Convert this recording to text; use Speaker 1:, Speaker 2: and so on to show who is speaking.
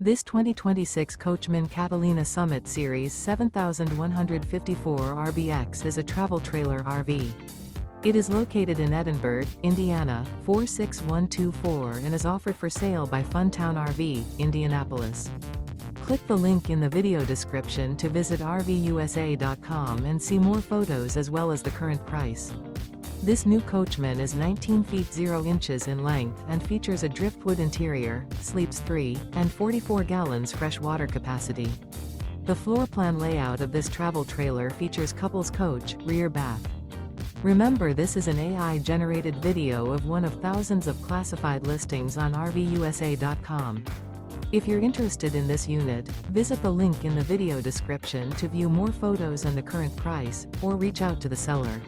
Speaker 1: This 2026 Coachmen Catalina Summit Series 7154 RBX is a travel trailer RV. It is located in Edinburgh, Indiana, 46124 and is offered for sale by Funtown RV, Indianapolis. Click the link in the video description to visit RVUSA.com and see more photos as well as the current price. This new Coachmen is 19 feet 0 inches in length and features a driftwood interior, sleeps 3, and 44 gallons fresh water capacity. The floor plan layout of this travel trailer features couples coach, rear bath. Remember, this is an AI-generated video of one of thousands of classified listings on RVUSA.com. If you're interested in this unit, visit the link in the video description to view more photos and the current price, or reach out to the seller.